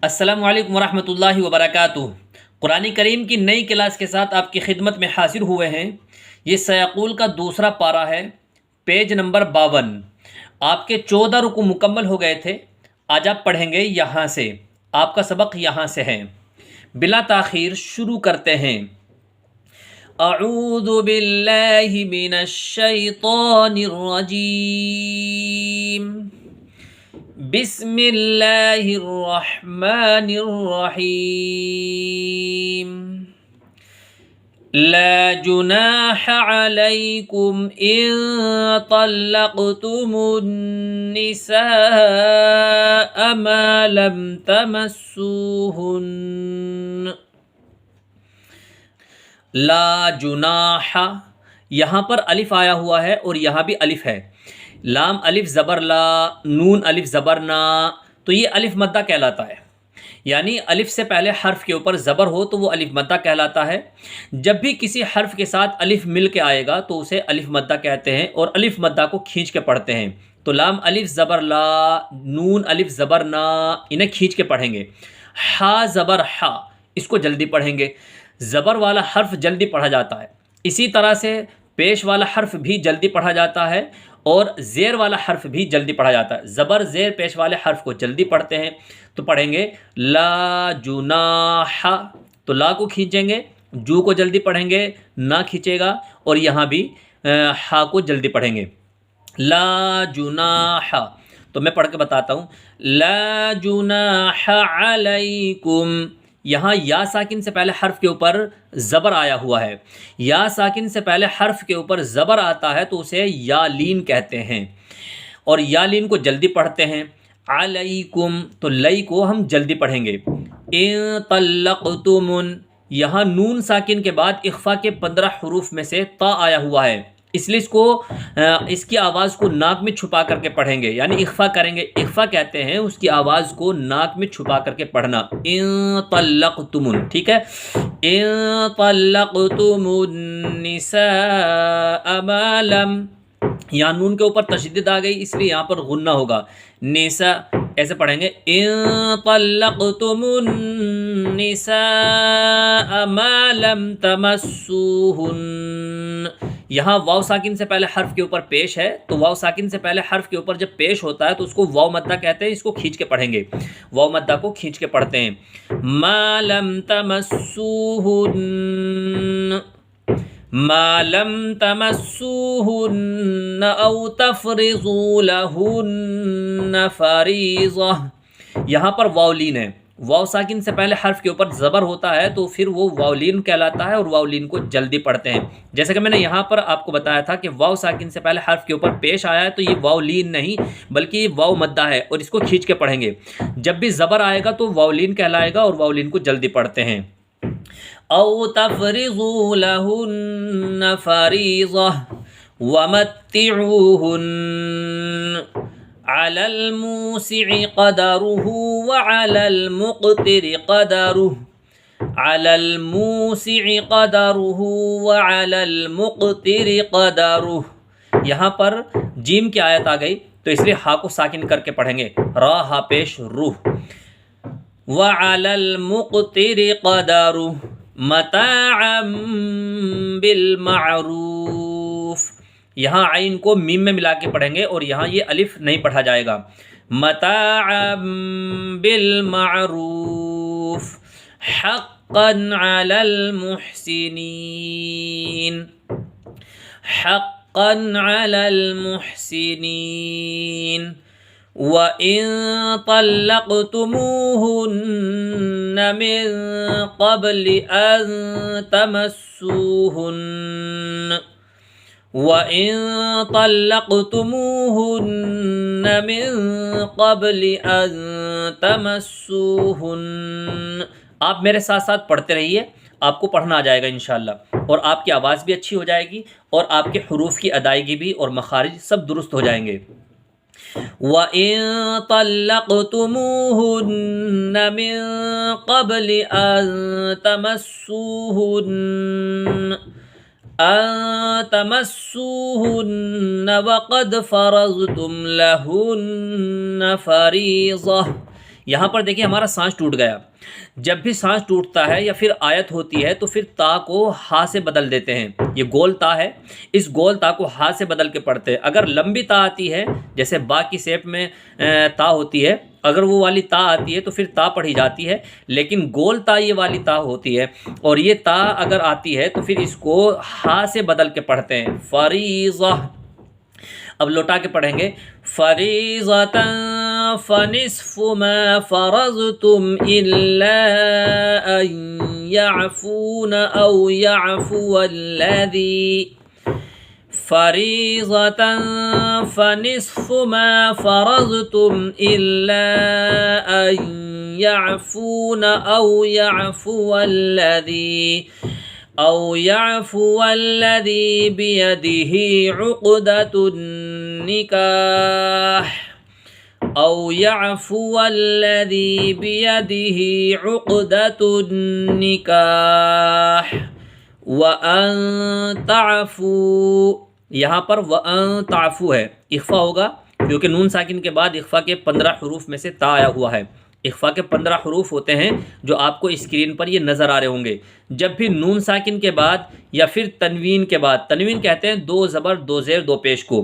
السلام علیکم ورحمۃ اللہ وبرکاتہ۔ قرآن کریم کی نئی کلاس کے ساتھ آپ کی خدمت میں حاضر ہوئے ہیں۔ یہ سیقول کا دوسرا پارہ ہے، پیج نمبر 52۔ آپ کے 14 رکوع مکمل ہو گئے تھے، آج آپ پڑھیں گے یہاں سے۔ آپ کا سبق یہاں سے ہے۔ بلا تاخیر شروع کرتے ہیں۔ اعوذ باللہ من الشیطان الرجیم، بسم اللہ الرحمن الرحیم۔ لا جناح علیکم ان طلقتم النساء ما لم تمسوہن۔ لا جناح، یہاں پر الف آیا ہوا ہے اور یہاں بھی الف ہے۔ لام الف زبر لا، نون الف زبر نا، تو یہ الف مدہ کہلاتا ہے۔ یعنی الف سے پہلے حرف کے اوپر زبر ہو تو وہ الف مدہ کہلاتا ہے۔ جب بھی کسی حرف کے ساتھ الف مل کے آئے گا تو اسے الف مدہ کہتے ہیں، اور الف مدہ کو کھینچ کے پڑھتے ہیں۔ تو لام الف زبر لا، نون الف زبر نا، انہیں کھینچ کے پڑھیں گے۔ ہا زبر ہا، اس کو جلدی پڑھیں گے۔ زبر والا حرف جلدی پڑھا جاتا ہے، اسی طرح سے پیش والا حرف بھی جلدی پڑھا جاتا ہے، اور زیر والا حرف بھی جلدی پڑھا جاتا ہے۔ زبر زیر پیش والے حرف کو جلدی پڑھتے ہیں، تو پڑھیں گے لا جناح، تو لا کو کھینچیں گے، جو کو جلدی پڑھیں گے، نہ کھینچے گا، اور یہاں بھی ہا کو جلدی پڑھیں گے۔ لا جناح، تو میں پڑھ کے بتاتا ہوں۔ لا جناح علیکم، یہاں یا ساکن سے پہلے حرف کے اوپر زبر آیا ہوا ہے۔ یا ساکن سے پہلے حرف کے اوپر زبر آتا ہے تو اسے یا لین کہتے ہیں، اور یا لین کو جلدی پڑھتے ہیں۔ علیکم، تو لئی کو ہم جلدی پڑھیں گے۔ ان طلقتم، یہاں نون ساکن کے بعد اخفا کے 15 حروف میں سے تا آیا ہوا ہے، اس لیے اس کی آواز کو ناک میں چھپا کر کے پڑھیں گے، یعنی اخفا کریں گے۔ اخفا کہتے ہیں اس کی آواز کو ناک میں چھپا کر کے پڑھنا۔ ان طلقتم، ٹھیک ہے۔ ان طلقتم النساء ما لم، یہاں نون کے اوپر تشدید آ گئی، اس لیے یہاں پر غنہ ہوگا۔ نساء ایسے پڑھیں گے، ان طلقتم النساء ما لم تمسوہن۔ یہاں واو ساکن سے پہلے حرف کے اوپر پیش ہے، تو واو ساکن سے پہلے حرف کے اوپر جب پیش ہوتا ہے تو اس کو واو مدہ کہتے ہیں، اس کو کھینچ کے پڑھیں گے۔ واو مدہ کو کھینچ کے پڑھتے ہیں۔ ما لم تمسوہن، ما لم تمسوہن او تفرضوا لہن فریضہ، یہاں پر واو لین ہے۔ واو ساکن سے پہلے حرف کے اوپر زبر ہوتا ہے تو پھر وہ واو لین کہلاتا ہے، اور واو لین کو جلدی پڑھتے ہیں۔ جیسے کہ میں نے یہاں پر آپ کو بتایا تھا کہ واو ساکن سے پہلے حرف کے اوپر پیش آیا ہے تو یہ واو لین نہیں بلکہ یہ واو مدہ ہے، اور اس کو کھینچ کے پڑھیں گے۔ جب بھی زبر آئے گا تو واو لین کہلائے گا، اور واو لین کو جلدی پڑھتے ہیں۔ او تفرضوا لہن فریضہ ومتعوہن علی الموسع قدرہ وعلی المقتر قدرہ، علی الموسع قدرہ وعلی المقتر قدرہ۔ یہاں پر جیم کی آیت آ گئی تو اس لیے ہا کو ساکن کر کے پڑھیں گے، را ہا پیش روح۔ وعلی المقتر قدرہ متاعا بالمعروف، یہاں عین کو میم میں ملا کے پڑھیں گے، اور یہاں یہ الف نہیں پڑھا جائے گا۔ متاعا بالمعروف حقا علی المحسنین، حقا علی المحسنین۔ وَإِن طَلَّقْتُمُوهُنَّ مِن قَبْلِ أَن تَمَسُّوهُنَّ، وَإِن طَلَّقْتُمُوهُنَّ مِن قَبْلِ أَن تَمَسُّوهُنَّ، آپ میرے ساتھ ساتھ پڑھتے رہیے، آپ کو پڑھنا آ جائے گا انشاءاللہ، اور آپ کی آواز بھی اچھی ہو جائے گی، اور آپ کے حروف کی ادائیگی بھی اور مخارج سب درست ہو جائیں گے۔ وَإِن طَلَّقْتُمُوهُنَّ مِن قَبْلِ أَن تَمَسُّوهُنَّ وَقَدْ فَرَضْتُمْ لَهُنَّ فَرِيضَةً، یہاں پر دیکھیں ہمارا سانس ٹوٹ گیا، جب بھی سانس ٹوٹتا ہے یا پھر آیت ہوتی ہے تو پھر تا کو ہا سے بدل دیتے ہیں، یہ گول تا ہے، اس گول تا کو ہا سے بدل کے پڑھتے ہیں۔ اگر لمبی تا آتی ہے جیسے با کی شیپ میں تا ہوتی ہے، اگر وہ والی تا آتی ہے تو پھر تا پڑھی جاتی ہے، لیکن گول تا یہ والی تا ہوتی ہے، اور یہ تا اگر آتی ہے تو پھر اس کو ہا سے بدل کے پڑھتے ہیں، فریضہ۔ اب لوٹا کے پڑھیں گے، فریضۃ فنصف ما فرضتم الا ان يعفون او يعفو الذي، فریضۃ فنصف ما فرضتم الا ان يعفون او يعفو الذي بيده عقدة النكاح وَأَن تعفوا، یہاں پر وَأَن تعفوا ہے، اخفا ہوگا کیونکہ نون ساکن کے بعد اخفا کے 15 حروف میں سے تا آیا ہوا ہے۔ اخفا کے 15 حروف ہوتے ہیں جو آپ کو اسکرین پر یہ نظر آ رہے ہوں گے۔ جب بھی نون ساکن کے بعد یا پھر تنوین کے بعد، تنوین کہتے ہیں 2 زبر 2 زیر 2 پیش کو،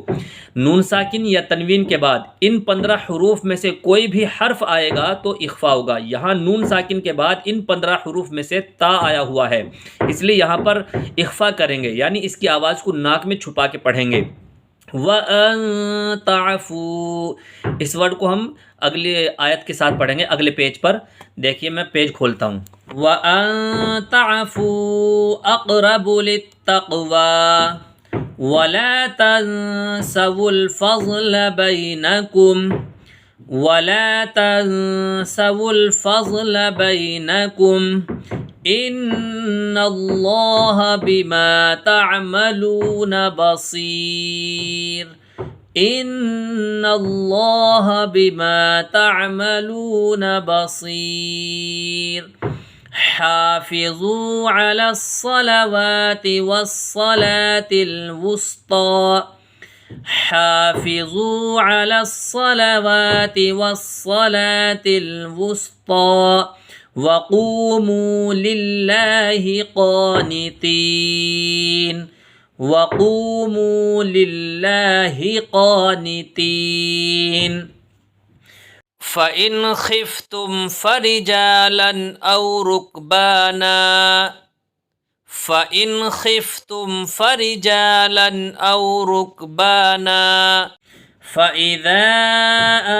نون ساکن یا تنوین کے بعد ان 15 حروف میں سے کوئی بھی حرف آئے گا تو اخفا ہوگا۔ یہاں نون ساکن کے بعد ان 15 حروف میں سے تا آیا ہوا ہے، اس لیے یہاں پر اخفا کریں گے، یعنی اس کی آواز کو ناک میں چھپا کے پڑھیں گے۔ وَأَن تَعْفُوا، اس ورڈ کو ہم اگلے آیت کے ساتھ پڑھیں گے اگلے پیج پر۔ دیکھیے میں پیج کھولتا ہوں، وَأَن تَعْفُوا أَقْرَبُ لِلتَّقْوَى وَلَا تَنْسَوُا الْفَضْلَ بَيْنَكُمْ إِنَّ اللَّهَ بِمَا تَعْمَلُونَ بَصِيرٌ إِنَّ اللَّهَ بِمَا تَعْمَلُونَ بَصِيرٌ حافظوا على الصلوات والصلاة الوسطى حافظوا على الصلوات والصلاة الوسطى وقوموا لله قانتين وقوموا لله قانتين فإن خفتم فرجالا أو ركبانا فإذا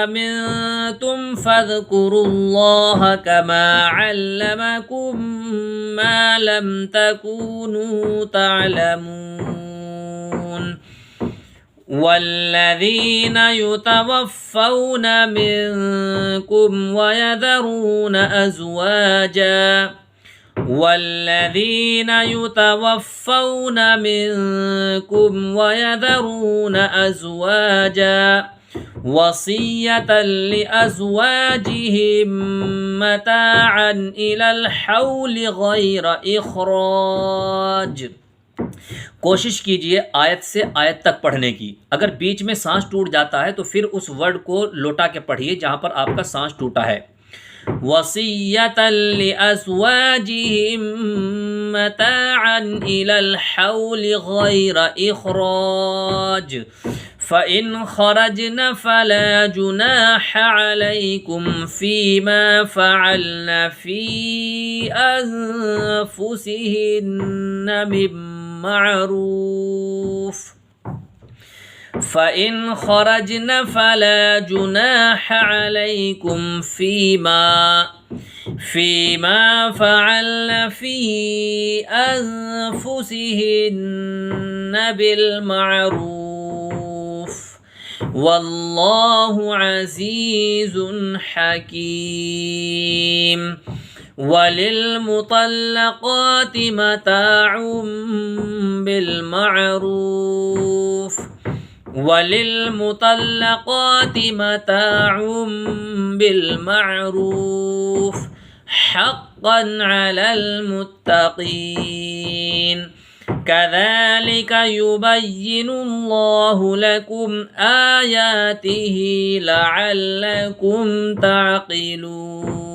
أمنتم فاذكروا الله كما علمكم ما لم تكونوا تعلمون والذين يتوفون منكم ويذرون أزواجا وصية لأزواجهم متاعا إلى الحول غير إخراج۔ کوشش کیجئے آیت سے آیت تک پڑھنے کی، اگر بیچ میں سانس ٹوٹ جاتا ہے تو پھر اس ورڈ کو لوٹا کے پڑھیے جہاں پر آپ کا سانس ٹوٹا ہے۔ وصية لأزواجهم متاعا إلى الحول غير إخراج فإن خرجن فلا جناح عليكم فيما فعلن في أنفسهن من معروف فإن خرجن فلا جناح عليكم فيما فعلن في أنفسهن بالمعروف والله عزيز حكيم وللمطلقات متاع بالمعروف حقا على المتقين كذلك يبين الله لكم آياته لعلكم تعقلون.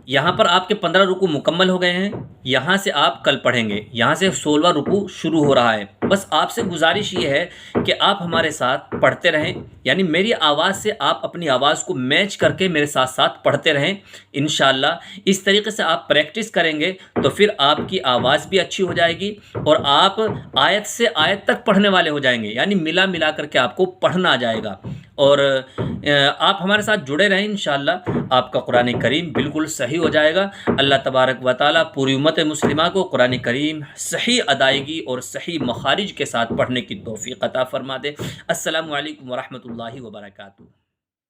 یہاں پر آپ کے 15 رکوع مکمل ہو گئے ہیں. یہاں سے آپ کل پڑھیں گے. یہاں سے 16واں رکوع شروع ہو رہا ہے. بس آپ سے گزارش یہ ہے کہ آپ ہمارے ساتھ پڑھتے رہیں، یعنی میری آواز سے آپ اپنی آواز کو میچ کر کے میرے ساتھ ساتھ پڑھتے رہیں. انشاءاللہ اس طریقے سے آپ پریکٹس کریں گے تو پھر آپ کی آواز بھی اچھی ہو جائے گی اور آپ آیت سے آیت تک پڑھنے والے ہو جائیں گے، یعنی ملا کر کے آپ کو پڑھنا آ جائے گا. اور آپ ہمارے ساتھ جڑے رہیں، انشاءاللہ آپ کا قرآن کریم بالکل صحیح ہو جائے گا. اللہ تبارک و تعالیٰ پوری امت مسلمہ کو قرآن کریم صحیح ادائیگی اور صحیح مخارج کے ساتھ پڑھنے کی توفیق عطا فرما دے. السلام علیکم ورحمۃ اللہ وبرکاتہ.